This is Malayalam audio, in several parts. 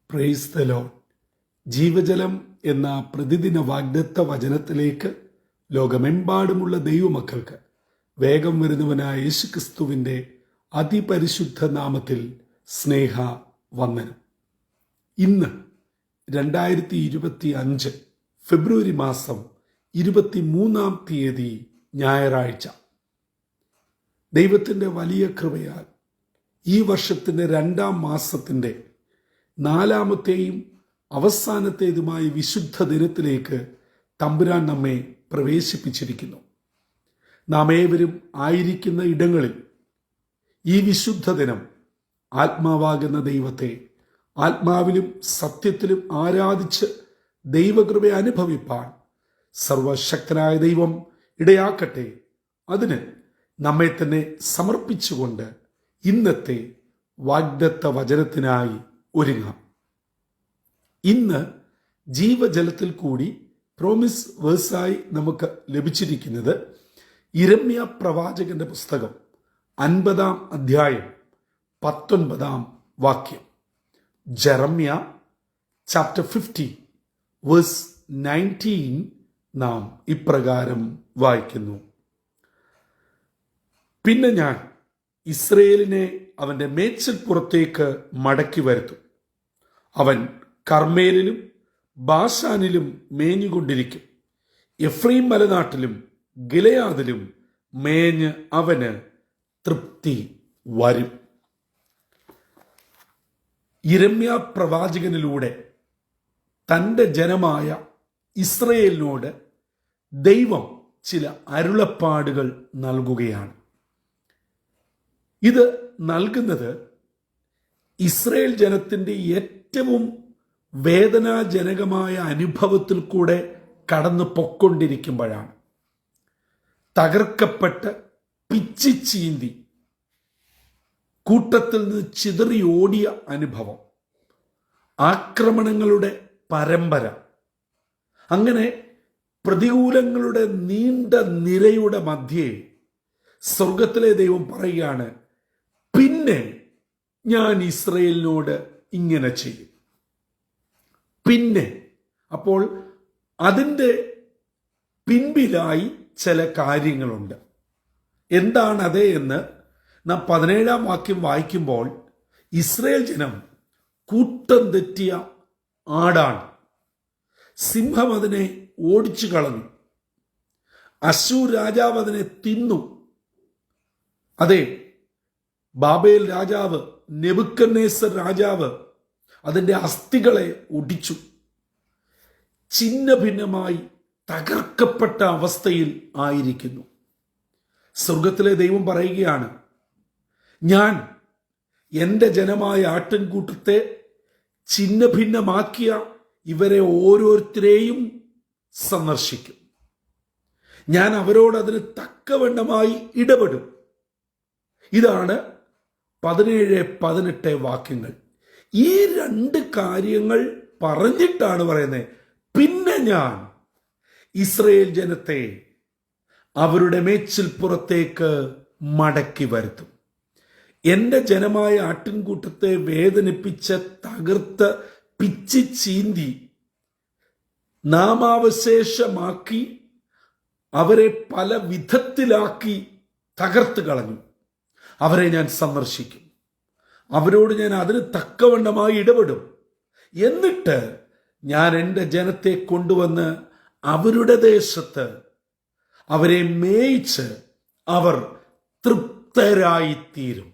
Praise the Lord. ജീവജലം എന്ന പ്രതിദിന വാഗ്ദത്ത വചനത്തിലേക്ക് ലോകമെമ്പാടുമുള്ള ദൈവമക്കൾക്ക് വേഗം വരുന്നവനായ യേശുക്രിസ്തുവിൻ്റെ അതിപരിശുദ്ധ നാമത്തിൽ സ്നേഹ വന്ദനം. ഇന്ന് 2025 ഫെബ്രുവരി മാസം 23-ാം തീയതി ഞായറാഴ്ച. ദൈവത്തിൻ്റെ വലിയ കൃപയാൽ ഈ വർഷത്തിൻ്റെ 2-ാം മാസത്തിൻ്റെ 4-ാമത്തെയും അവസാനത്തേതുമായ വിശുദ്ധ ദിനത്തിലേക്ക് തമ്പുരാൻ നമ്മെ പ്രവേശിപ്പിച്ചിരിക്കുന്നു. നാം ഏവരും ആയിരിക്കുന്ന ഇടങ്ങളിൽ ഈ വിശുദ്ധ ദിനം ആത്മാവാകുന്ന ദൈവത്തെ ആത്മാവിലും സത്യത്തിലും ആരാധിച്ച് ദൈവകൃപ അനുഭവിപ്പാൻ സർവശക്തനായ ദൈവം ഇടയാക്കട്ടെ. അതിന് നമ്മെ തന്നെ സമർപ്പിച്ചുകൊണ്ട് ഇന്നത്തെ വാഗ്ദത്ത വചനത്തിനായി ഒരുങ്ങാം. ഇന്ന് ജീവജലത്തിൽ കൂടി പ്രോമിസ് വേഴ്സായി നമുക്ക് ലഭിച്ചിരിക്കുന്നത് യിരെമ്യാ പ്രവാചകന്റെ പുസ്തകം 50-ാം അധ്യായം 19-ാം വാക്യം. ജെറമ്യ ചാപ്റ്റർ 50 വേഴ്സ് 19 നാം ഇപ്രകാരം വായിക്കുന്നു: പിന്നെ ഞാൻ ഇസ്രയേലിനെ അവന്റെ മേച്ചിൽപ്പുറത്തേക്ക് മടക്കി വരുത്തും. അവൻ കർമ്മേലിലും ബാശാനിലും മേഞ്ഞുകൊണ്ടിരിക്കും. എഫ്രൈം മലനാട്ടിലും ഗിലെയാദിലും മേഞ്ഞ് അവന് തൃപ്തി വരും. യിരെമ്യാ പ്രവാചകനിലൂടെ തൻ്റെ ജനമായ ഇസ്രയേലിനോട് ദൈവം ചില അരുളപ്പാടുകൾ നൽകുകയാണ്. ഇത് നൽകുന്നത് ഇസ്രയേൽ ജനത്തിൻ്റെ ഏറ്റവും വേദനാജനകമായ അനുഭവത്തിൽ കൂടെ കടന്നു പൊക്കൊണ്ടിരിക്കുമ്പോഴാണ്. തകർക്കപ്പെട്ട് പിച്ചിച്ചീന്തി കൂട്ടത്തിൽ നിന്ന് ചിതറി ഓടിയ അനുഭവം, ആക്രമണങ്ങളുടെ പരമ്പര, അങ്ങനെ പ്രതികൂലങ്ങളുടെ നീണ്ട നിരയുടെ മധ്യേ സ്വർഗത്തിലെ ദൈവം പറയുകയാണ്, പിന്നെ ഞാൻ ഇസ്രയേലിനോട് ഇങ്ങനെ ചെയ്യും. പിന്നെ അപ്പോൾ അതിൻ്റെ പിൻപിലായി ചില കാര്യങ്ങളുണ്ട്. എന്താണ് അത് എന്ന് നാം 17-ാം വാക്യം വായിക്കുമ്പോൾ, ഇസ്രയേൽ ജനം കൂട്ടം തെറ്റിയ ആടാണ്. സിംഹം അതിനെ ഓടിച്ചു കളഞ്ഞു. അശ്ശൂർ രാജാവ് അതിനെ തിന്നു. അതെ, ബാബേൽ രാജാവ് നെബൂഖദ്നേസർ രാജാവ് അതിൻ്റെ അസ്ഥികളെ ഒടിച്ചു. ഛിന്ന ഭിന്നമായി തകർക്കപ്പെട്ട അവസ്ഥയിൽ ആയിരിക്കുന്നു. സ്വർഗത്തിലെ ദൈവം പറയുകയാണ്, ഞാൻ എൻ്റെ ജനമായ ആട്ടിൻകൂട്ടത്തെ ഛിന്ന ഭിന്നമാക്കിയ ഇവരെ ഓരോരുത്തരെയും സന്ദർശിക്കും. ഞാൻ അവരോട് അതിന് തക്കവണ്ണമായി ഇടപെടും. ഇതാണ് 17-18 വാക്യങ്ങൾ. ഈ 2 കാര്യങ്ങൾ പറഞ്ഞിട്ടാണ് പറയുന്നത്, പിന്നെ ഞാൻ ഇസ്രയേൽ ജനത്തെ അവരുടെ മേച്ചിൽപ്പുറത്തേക്ക് മടക്കി വരുത്തും. എൻ്റെ ജനമായ ആട്ടിൻകൂട്ടത്തെ വേദനിപ്പിച്ച് തകർത്ത് പിച്ചി ചീന്തി നാമാവശേഷമാക്കി അവരെ പല വിധത്തിലാക്കി തകർത്ത് കളഞ്ഞു. അവരെ ഞാൻ സന്ദർശിക്കും. അവരോട് ഞാൻ അതിന് തക്കവണ്ണമായി ഇടപെടും. എന്നിട്ട് ഞാൻ എൻ്റെ ജനത്തെ കൊണ്ടുവന്ന് അവരുടെ ദേശത്ത് അവരെ മേയിച്ച് അവർ തൃപ്തരായിത്തീരും.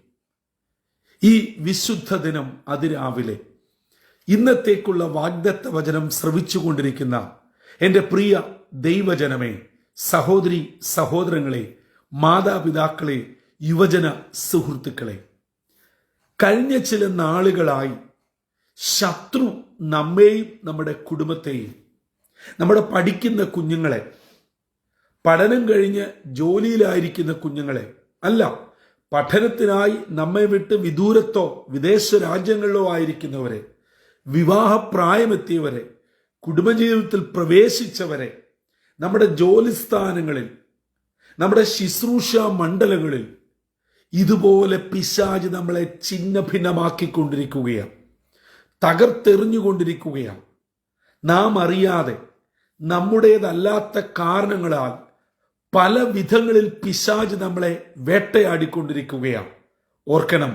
ഈ വിശുദ്ധ ദിനം അതിരാവിലെ ഇന്നത്തേക്കുള്ള വാഗ്ദത്ത വചനം ശ്രവിച്ചുകൊണ്ടിരിക്കുന്ന എൻ്റെ പ്രിയ ദൈവജനമേ, സഹോദരി സഹോദരങ്ങളെ, മാതാപിതാക്കളെ, യുവജന സുഹൃത്തുക്കളെ, കഴിഞ്ഞ ചില നാളുകളായി ശത്രു നമ്മെയും നമ്മുടെ കുടുംബത്തെയും, നമ്മുടെ പഠിക്കുന്ന കുഞ്ഞുങ്ങളെ, പഠനം കഴിഞ്ഞ് ജോലിയിലായിരിക്കുന്ന കുഞ്ഞുങ്ങളെ, അല്ല പഠനത്തിനായി നമ്മെ വിട്ട് വിദൂരത്തോ വിദേശ രാജ്യങ്ങളിലോ ആയിരിക്കുന്നവരെ, വിവാഹപ്രായമെത്തിയവരെ, കുടുംബജീവിതത്തിൽ പ്രവേശിച്ചവരെ, നമ്മുടെ ജോലിസ്ഥാനങ്ങളിൽ, നമ്മുടെ ശുശ്രൂഷ മണ്ഡലങ്ങളിൽ ഇതുപോലെ പിശാച് നമ്മളെ ഛിന്ന ഭിന്നമാക്കിക്കൊണ്ടിരിക്കുകയാണ്. തകർത്തെറിഞ്ഞുകൊണ്ടിരിക്കുകയാണ്. നാം അറിയാതെ നമ്മുടേതല്ലാത്ത കാരണങ്ങളാൽ പല വിധങ്ങളിൽ പിശാച് നമ്മളെ വേട്ടയാടിക്കൊണ്ടിരിക്കുകയാണ്. ഓർക്കണം,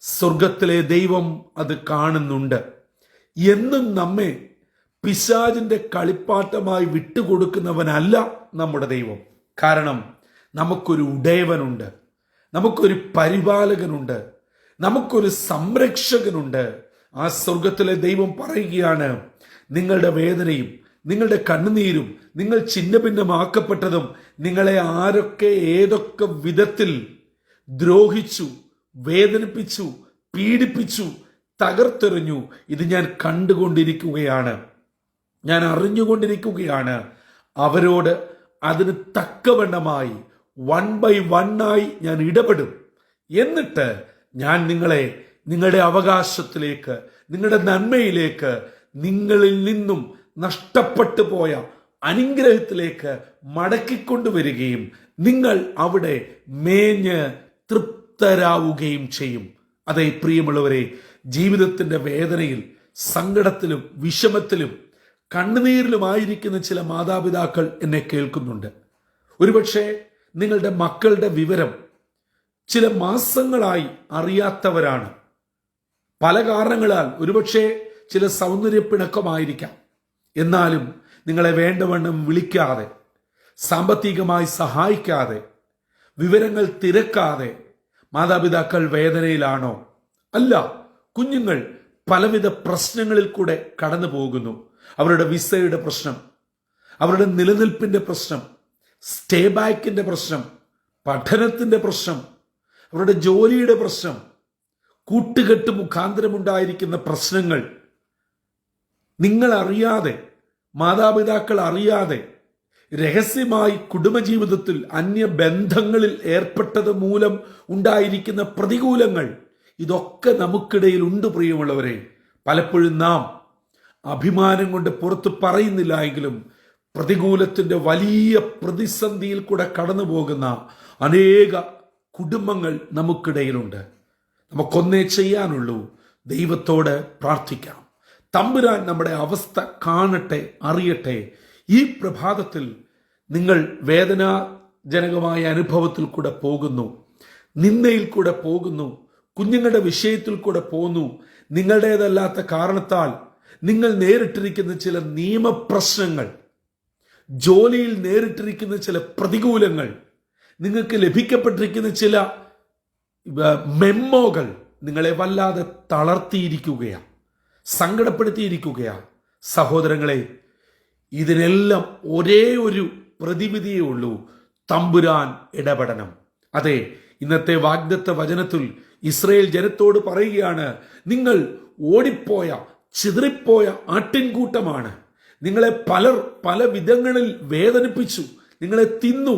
സ്വർഗത്തിലെ ദൈവം അത് കാണുന്നുണ്ട്. എന്നും നമ്മെ പിശാചിന്റെ കളിപ്പാട്ടമായി വിട്ടുകൊടുക്കുന്നവനല്ല നമ്മുടെ ദൈവം. കാരണം നമുക്കൊരു ഉടയവനുണ്ട്, നമുക്കൊരു പരിപാലകനുണ്ട്, നമുക്കൊരു സംരക്ഷകനുണ്ട്. ആ സ്വർഗത്തിലെ ദൈവം പറയുകയാണ്, നിങ്ങളുടെ വേദനയും നിങ്ങളുടെ കണ്ണുനീരും നിങ്ങൾ ഛിന്നഭിന്നമാക്കപ്പെട്ടതും നിങ്ങളെ ആരൊക്കെ ഏതൊക്കെ വിധത്തിൽ ദ്രോഹിച്ചു, വേദനിപ്പിച്ചു, പീഡിപ്പിച്ചു, തകർത്തെറിഞ്ഞു, ഇത് ഞാൻ കണ്ടുകൊണ്ടിരിക്കുകയാണ്, ഞാൻ അറിഞ്ഞുകൊണ്ടിരിക്കുകയാണ്. അവരോട് അതിന് തക്കവണ്ണമായി 1 by 1 ഞാൻ ഇടപെടും. എന്നിട്ട് ഞാൻ നിങ്ങളെ നിങ്ങളുടെ അവകാശത്തിലേക്ക്, നിങ്ങളുടെ നന്മയിലേക്ക്, നിങ്ങളിൽ നിന്നും നഷ്ടപ്പെട്ടു പോയ അനുഗ്രഹത്തിലേക്ക് മടക്കിക്കൊണ്ടുവരികയും നിങ്ങൾ അവിടെ മേഞ്ഞ് തൃപ്തരാവുകയും ചെയ്യും. അതേ പ്രിയമുള്ളവരെ, ജീവിതത്തിന്റെ വേദനയിൽ, സങ്കടത്തിലും വിഷമത്തിലും കണ്ണുനീരിലുമായിരിക്കുന്ന ചില മാതാപിതാക്കൾ എന്നെ കേൾക്കുന്നുണ്ട്. ഒരുപക്ഷെ നിങ്ങളുടെ മക്കളുടെ വിവരം ചില മാസങ്ങളായി അറിയാത്തവരാണ്. പല കാരണങ്ങളാൽ, ഒരുപക്ഷെ ചില സൗന്ദര്യപ്പിണക്കമായിരിക്കാം. എന്നാലും നിങ്ങളെ വേണ്ടവണ്ണം വിളിക്കാതെ, സാമ്പത്തികമായി സഹായിക്കാതെ, വിവരങ്ങൾ തിരക്കാതെ മാതാപിതാക്കൾ വേദനയിലാണോ? അല്ല, കുഞ്ഞുങ്ങൾ പലവിധ പ്രശ്നങ്ങളിൽ കൂടെ കടന്നു പോകുന്നു. അവരുടെ വിസയുടെ പ്രശ്നം, അവരുടെ നിലനിൽപ്പിന്റെ പ്രശ്നം, സ്റ്റേ ബാക്കിന്റെ പ്രശ്നം, പഠനത്തിന്റെ പ്രശ്നം, അവരുടെ ജോലിയുടെ പ്രശ്നം, കൂട്ടുകെട്ട് മുഖാന്തരമുണ്ടായിരിക്കുന്ന പ്രശ്നങ്ങൾ നിങ്ങൾ അറിയാതെ, മാതാപിതാക്കൾ അറിയാതെ രഹസ്യമായി കുടുംബജീവിതത്തിൽ അന്യബന്ധങ്ങളിൽ ഏർപ്പെട്ടത് മൂലം ഉണ്ടായിരിക്കുന്ന പ്രതികൂലങ്ങൾ, ഇതൊക്കെ നമുക്കിടയിൽ ഉണ്ട് പ്രിയമുള്ളവരെ. പലപ്പോഴും നാം അഭിമാനം കൊണ്ട് പുറത്ത് പറയുന്നില്ല എങ്കിലും പ്രതികൂലത്തിന്റെ വലിയ പ്രതിസന്ധിയിൽ കൂടെ കടന്നു പോകുന്ന അനേക കുടുംബങ്ങൾ നമുക്കിടയിലുണ്ട്. നമുക്കൊന്നേ ചെയ്യാനുള്ളൂ, ദൈവത്തോട് പ്രാർത്ഥിക്കാം. തമ്പുരാൻ നമ്മുടെ അവസ്ഥ കാണട്ടെ, അറിയട്ടെ. ഈ പ്രഭാതത്തിൽ നിങ്ങൾ വേദനാജനകമായ അനുഭവത്തിൽ കൂടെ പോകുന്നു, നിന്ദയിൽ കൂടെ പോകുന്നു, കുഞ്ഞുങ്ങളുടെ വിഷയത്തിൽ കൂടെ പോകുന്നു. നിങ്ങളുടേതല്ലാത്ത കാരണത്താൽ നിങ്ങൾ നേരിട്ടിരിക്കുന്ന ചില നിയമപ്രശ്നങ്ങൾ, ജോലിയിൽ നേരിട്ടിരിക്കുന്ന ചില പ്രതികൂലങ്ങൾ, നിങ്ങൾക്ക് ലഭിക്കപ്പെട്ടിരിക്കുന്ന ചില മെമ്മോകൾ നിങ്ങളെ വല്ലാതെ തളർത്തിയിരിക്കുകയാണ്, സങ്കടപ്പെടുത്തിയിരിക്കുകയാണ്. സഹോദരങ്ങളെ, ഇതിനെല്ലാം ഒരേ ഒരു പ്രതിവിധിയേ ഉള്ളൂ, തമ്പുരാൻ ഇടപെടണം. അതെ, ഇന്നത്തെ വാഗ്ദത്ത വചനത്തിൽ ഇസ്രായേൽ ജനത്തോട് പറയുകയാണ്, നിങ്ങൾ ഓടിപ്പോയ, ചിതറിപ്പോയ ആട്ടിൻകൂട്ടമാണ്. നിങ്ങളെ പലർ പല വിധങ്ങളിൽ വേദനിപ്പിച്ചു, നിങ്ങളെ തിന്നു,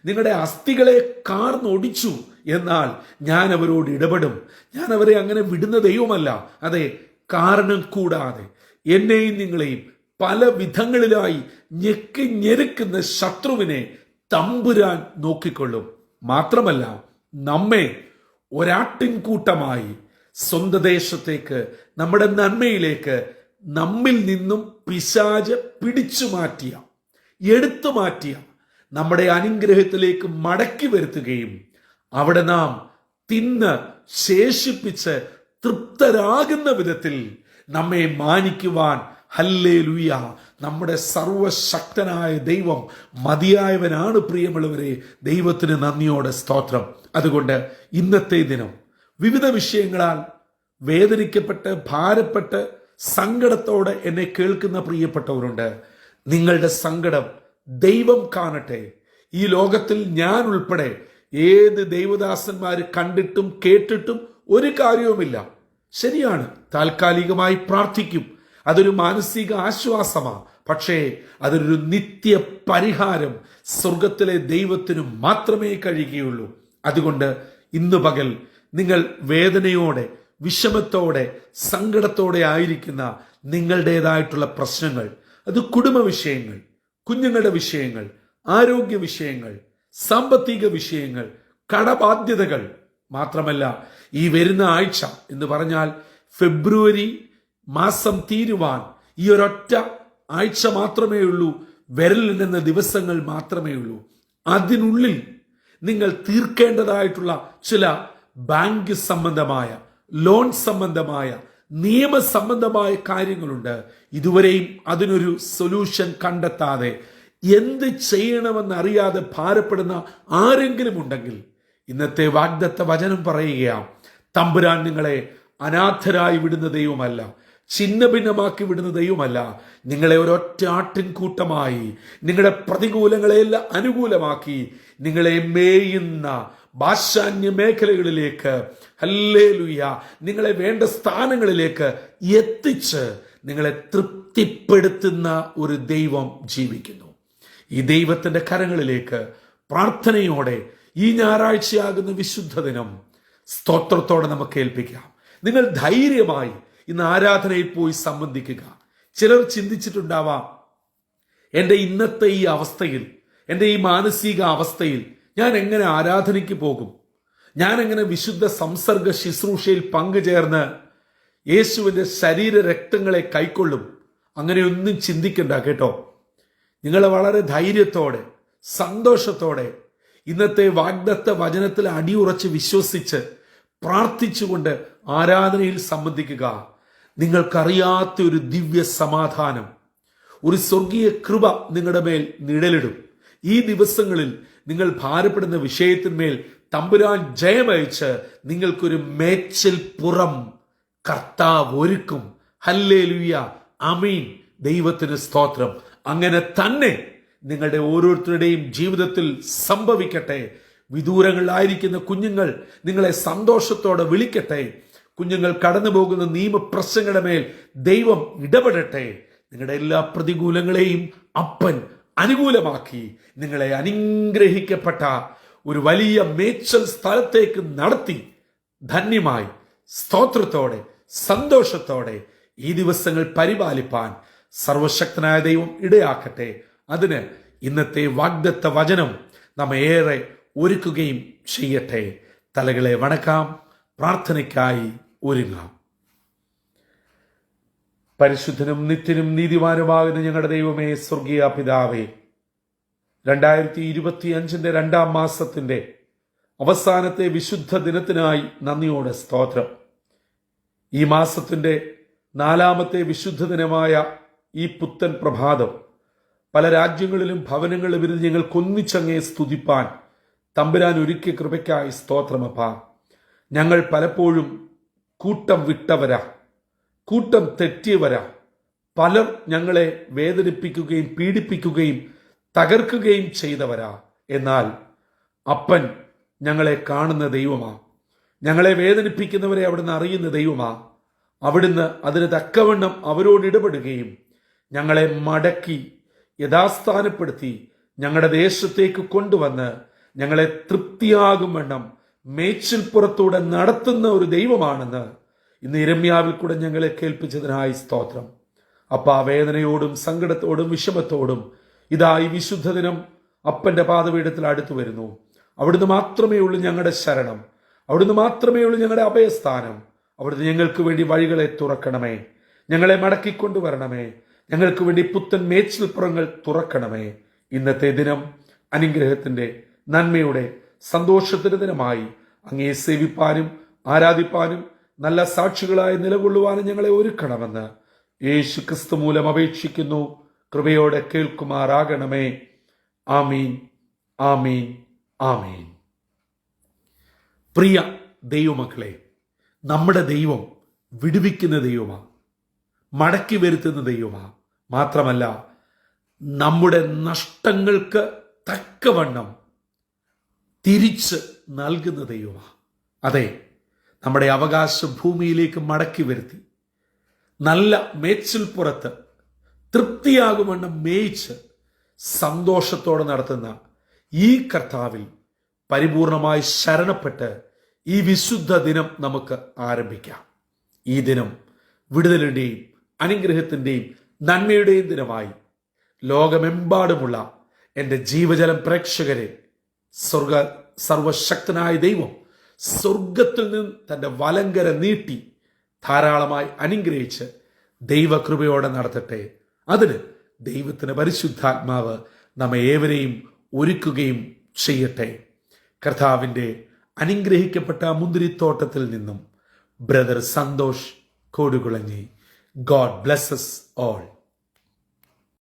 നിങ്ങളുടെ അസ്ഥികളെ കാർന്നൊടിച്ചു. എന്നാൽ ഞാൻ അവരോട് ഇടപെടും. ഞാൻ അവരെ അങ്ങനെ വിടുന്ന ദൈവമല്ല. അതെ, കാരണം കൂടാതെ എന്നെയും നിങ്ങളെയും പല വിധങ്ങളിലായി ഞെക്കി ഞെരുക്കുന്ന ശത്രുവിനെ തമ്പുരാൻ നോക്കിക്കൊള്ളും. മാത്രമല്ല, നമ്മെ ഒരാട്ടിൻകൂട്ടമായി സ്വന്തം ദേശത്തേക്ക്, നമ്മുടെ നന്മയിലേക്ക്, നമ്മിൽ നിന്നും പിശാച് പിടിച്ചു മാറ്റിയ, എടുത്തു മാറ്റിയ നമ്മുടെ അനുഗ്രഹത്തിലേക്ക് മടക്കി വരുത്തുകയും അവിടെ നാം തിന്ന് ശേഷിപ്പിച്ച് തൃപ്തരാകുന്ന വിധത്തിൽ നമ്മെ മാനിക്കുവാൻ, ഹല്ലേലൂയ, നമ്മുടെ സർവശക്തനായ ദൈവം മതിയായവനാണ്. പ്രിയമുള്ളവരെ, ദൈവത്തിന് നന്ദിയോടെ സ്തോത്രം. അതുകൊണ്ട് ഇന്നത്തെ ദിനം വിവിധ വിഷയങ്ങളാൽ വേദനിക്കപ്പെട്ട്, ഭാരപ്പെട്ട്, സങ്കടത്തോടെ എന്നെ കേൾക്കുന്ന പ്രിയപ്പെട്ടവരുണ്ട്. നിങ്ങളുടെ സങ്കടം ദൈവം കാണട്ടെ. ഈ ലോകത്തിൽ ഞാൻ ഉൾപ്പെടെ ഏത് ദൈവദാസന്മാര് കണ്ടിട്ടും കേട്ടിട്ടും ഒരു കാര്യവുമില്ല. ശരിയാണ്, താൽക്കാലികമായി പ്രാർത്ഥിക്കും, അതൊരു മാനസിക ആശ്വാസമാണ്. പക്ഷേ അതൊരു നിത്യ പരിഹാരം സ്വർഗത്തിലെ ദൈവത്തിന് മാത്രമേ കഴിയുകയുള്ളൂ. അതുകൊണ്ട് ഇന്ന് പകൽ നിങ്ങൾ വേദനയോടെ, വിഷമത്തോടെ, സങ്കടത്തോടെ ആയിരിക്കുന്ന നിങ്ങളുടേതായിട്ടുള്ള പ്രശ്നങ്ങൾ, അത് കുടുംബ വിഷയങ്ങൾ, കുഞ്ഞുങ്ങളുടെ വിഷയങ്ങൾ, ആരോഗ്യ വിഷയങ്ങൾ, സാമ്പത്തിക വിഷയങ്ങൾ, കടബാധ്യതകൾ, മാത്രമല്ല ഈ വരുന്ന ആഴ്ച എന്ന് പറഞ്ഞാൽ ഫെബ്രുവരി മാസം തീരുവാൻ ഈ ഒരൊറ്റ ആഴ്ച മാത്രമേ ഉള്ളൂ, വിരലിലെന്ന ദിവസങ്ങൾ മാത്രമേ ഉള്ളൂ. അതിനുള്ളിൽ നിങ്ങൾ തീർക്കേണ്ടതായിട്ടുള്ള ചില ബാങ്ക് സംബന്ധമായ, ലോൺ സംബന്ധമായ, നിയമസംബന്ധമായ കാര്യങ്ങളുണ്ട്. ഇതുവരെയും അതിനൊരു സൊല്യൂഷൻ കണ്ടെത്താതെ എന്ത് ചെയ്യണമെന്ന് അറിയാതെ ഭാരപ്പെടുന്ന ആരെങ്കിലും ഉണ്ടെങ്കിൽ ഇന്നത്തെ വാഗ്ദത്ത വചനം പറയുകയാണ്, തമ്പുരാൻ നിങ്ങളെ അനാഥരായി വിടുന്ന ദൈവമല്ല, ഛിന്ന ഭിന്നമാക്കി വിടുന്ന ദൈവമല്ല. നിങ്ങളെ ഒരൊറ്റ ആട്ടിൻകൂട്ടമായി നിങ്ങളുടെ പ്രതികൂലങ്ങളെല്ലാം അനുകൂലമാക്കി നിങ്ങളെ മേയുന്ന ഭാഷാന്യ മേഖലകളിലേക്ക്, ഹല്ലേലൂയ, നിങ്ങളെ വേണ്ട സ്ഥാനങ്ങളിലേക്ക് എത്തിച്ച് നിങ്ങളെ തൃപ്തിപ്പെടുത്തുന്ന ഒരു ദൈവം ജീവിക്കുന്നു. ഈ ദൈവത്തിന്റെ കരങ്ങളിലേക്ക് പ്രാർത്ഥനയോടെ ഈ ഞായറാഴ്ചയാകുന്ന വിശുദ്ധ ദിനം സ്തോത്രത്തോടെ നമുക്ക് ഏൽപ്പിക്കാം. നിങ്ങൾ ധൈര്യമായി ഇന്ന് ആരാധനയിൽ പോയി സംബന്ധിക്കുക. ചിലർ ചിന്തിച്ചിട്ടുണ്ടാവാം, എൻ്റെ ഇന്നത്തെ ഈ അവസ്ഥയിൽ, എൻ്റെ ഈ മാനസിക അവസ്ഥയിൽ ഞാൻ എങ്ങനെ ആരാധനയ്ക്ക് പോകും, ഞാൻ എങ്ങനെ വിശുദ്ധ സംസർഗ ശുശ്രൂഷയിൽ പങ്കുചേർന്ന് യേശുവിൻ്റെ ശരീര രക്തങ്ങളെ കൈക്കൊള്ളും? അങ്ങനെയൊന്നും ചിന്തിക്കണ്ട കേട്ടോ. നിങ്ങൾ വളരെ ധൈര്യത്തോടെ, സന്തോഷത്തോടെ ഇന്നത്തെ വാഗ്ദത്ത വചനത്തിൽ അടിയുറച്ച് വിശ്വസിച്ച് പ്രാർത്ഥിച്ചുകൊണ്ട് ആരാധനയിൽ സംബന്ധിക്കുക. നിങ്ങൾക്കറിയാത്ത ഒരു ദിവ്യ സമാധാനം, ഒരു സ്വർഗീയ കൃപ നിങ്ങളുടെ മേൽ നിഴലിടും. ഈ ദിവസങ്ങളിൽ നിങ്ങൾ ഭാരപ്പെടുന്ന വിഷയത്തിന്മേൽ തമ്പുരാൻ ജയമയച്ച് നിങ്ങൾക്കൊരു മേച്ചിൽ പുറം കർത്താവ് ഒരുക്കും. ഹല്ലേലൂയ, ആമീൻ. ദൈവത്തിന് സ്തോത്രം. അങ്ങനെ തന്നെ നിങ്ങളുടെ ഓരോരുത്തരുടെയും ജീവിതത്തിൽ സംഭവിക്കട്ടെ. വിദൂരങ്ങളിലായിരിക്കുന്ന കുഞ്ഞുങ്ങൾ നിങ്ങളെ സന്തോഷത്തോടെ വിളിക്കട്ടെ. കുഞ്ഞുങ്ങൾ കടന്നു പോകുന്ന നിയമപ്രശ്നങ്ങളുടെ മേൽ ദൈവം ഇടപെടട്ടെ. നിങ്ങളുടെ എല്ലാ പ്രതികൂലങ്ങളെയും അപ്പൻ അനുകൂലമാക്കി നിങ്ങളെ അനുഗ്രഹിക്കപ്പെട്ട ഒരു വലിയ മേച്ചൽ സ്ഥലത്തേക്ക് നടത്തി ധന്യമായി സ്തോത്രത്തോടെ സന്തോഷത്തോടെ ഈ ദിവസങ്ങൾ പരിപാലിപ്പാൻ സർവശക്തനായ ദൈവം ഇടയാക്കട്ടെ. അതിന് ഇന്നത്തെ വാഗ്ദത്ത വചനം നമ്മെ ഏറെ ഒരുക്കുകയും ചെയ്യട്ടെ. തലകളെ വണക്കാം, പ്രാർത്ഥനയ്ക്കായി ഒരുങ്ങാം. പരിശുദ്ധനും നിത്യനും നീതിമാനുമാകുന്ന ഞങ്ങളുടെ ദൈവമേ, സ്വർഗീയ പിതാവേ, 2025 രണ്ടാം മാസത്തിന്റെ അവസാനത്തെ വിശുദ്ധ ദിനത്തിനായി നന്ദിയോടെ സ്തോത്രം. ഈ മാസത്തിന്റെ 4ാമത്തെ വിശുദ്ധ ദിനമായ ഈ പുത്തൻ പ്രഭാതം പല രാജ്യങ്ങളിലും ഭവനങ്ങളിലും ഇരുന്ന് ഞങ്ങൾക്കൊന്നിച്ചങ്ങേ സ്തുതിപ്പാൻ തമ്പുരാൻ ഒരുക്കിയ കൃപയ്ക്കായി സ്തോത്രമപ്പാ. ഞങ്ങൾ പലപ്പോഴും കൂട്ടം വിട്ടവരാ, കൂട്ടം തെറ്റിയവരാ. പലർ ഞങ്ങളെ വേദനിപ്പിക്കുകയും പീഡിപ്പിക്കുകയും തകർക്കുകയും ചെയ്തവരാ. എന്നാൽ അപ്പൻ ഞങ്ങളെ കാണുന്ന ദൈവമാ. ഞങ്ങളെ വേദനിപ്പിക്കുന്നവരെ അവിടുന്ന് അറിയുന്ന ദൈവമാ. അവിടുന്ന് അതിന് തക്കവണ്ണം അവരോട് ഇടപെടുകയും ഞങ്ങളെ മടക്കി യഥാസ്ഥാനപ്പെടുത്തി ഞങ്ങളുടെ ദേശത്തേക്ക് കൊണ്ടുവന്ന് ഞങ്ങളെ തൃപ്തിയാകും വണ്ണം മേച്ചിൽപ്പുറത്തൂടെ നടത്തുന്ന ഒരു ദൈവമാണെന്ന് ഇന്ന് യിരെമ്യാവിൽ കൂടെ ഞങ്ങളെ കേൾപ്പിച്ചതിനായി സ്തോത്രം. അപ്പാ, വേദനയോടും സങ്കടത്തോടും വിഷമത്തോടും ഇതാ ഈ വിശുദ്ധ ദിനം അപ്പന്റെ പാദപീഠത്തിൽ അടുത്തു വരുന്നു. അവിടുന്ന് മാത്രമേ ഉള്ളൂ ഞങ്ങളുടെ ശരണം, അവിടുന്ന് മാത്രമേ ഉള്ളൂ ഞങ്ങളുടെ അഭയസ്ഥാനം. അവിടുന്ന് ഞങ്ങൾക്ക് വേണ്ടി വഴികളെ തുറക്കണമേ, ഞങ്ങളെ മടക്കിക്കൊണ്ടുവരണമേ, ഞങ്ങൾക്ക് വേണ്ടി പുത്തൻ മേച്ചിൽപ്പുറങ്ങൾ തുറക്കണമേ. ഇന്നത്തെ ദിനം അനുഗ്രഹത്തിന്റെ, നന്മയുടെ, സന്തോഷത്തിന്റെ ദിനമായി അങ്ങേ സേവിപ്പാനും ആരാധിപ്പാനും നല്ല സാക്ഷികളായി നിലകൊള്ളുവാനും ഞങ്ങളെ ഒരുക്കണമെന്ന് യേശു ക്രിസ്തു മൂലം അപേക്ഷിക്കുന്നു. കൃപയോടെ കേൾക്കുമാറാകണമേ. ആമീൻ, ആമീൻ, ആമീൻ. പ്രിയ ദൈവമക്കളെ, നമ്മുടെ ദൈവം വിടുവിക്കുന്ന ദൈവമാണ്, മടക്കി വരുത്തുന്ന ദൈവമാണ്. മാത്രമല്ല, നമ്മുടെ നഷ്ടങ്ങൾക്ക് തക്കവണ്ണം തിരിച്ച് നൽകുന്ന ദൈവമാണ്. അതെ, നമ്മുടെ അവകാശ ഭൂമിയിലേക്ക് മടക്കി വരുത്തി നല്ല മേച്ചിൽപ്പുറത്ത് തൃപ്തിയാകുമെണ്ണം മേയിച്ച് സന്തോഷത്തോടെ നടത്തുന്ന ഈ കർത്താവിൽ പരിപൂർണമായി ശരണപ്പെട്ട് ഈ വിശുദ്ധ ദിനം നമുക്ക് ആരംഭിക്കാം. ഈ ദിനം വിടുതലിന്റെയും അനുഗ്രഹത്തിന്റെയും നന്മയുടെയും ദിനമായി ലോകമെമ്പാടുമുള്ള എൻ്റെ ജീവജലം പ്രേക്ഷകരെ സർവശക്തനായ ദൈവം സ്വർഗത്തിൽ നിന്ന് തൻ്റെ വലങ്കര നീട്ടി ധാരാളമായി അനുഗ്രഹിച്ച് ദൈവകൃപയോടെ നടത്തട്ടെ. അതിന് ദൈവത്തിന് പരിശുദ്ധാത്മാവ് നമ്മെ ഏവരെയും ഒരുക്കുകയും ചെയ്യട്ടെ. കർത്താവിൻ്റെ അനുഗ്രഹിക്കപ്പെട്ട മുന്തിരിത്തോട്ടത്തിൽ നിന്നും brother Santhosh Kodukulanji. God blesses all.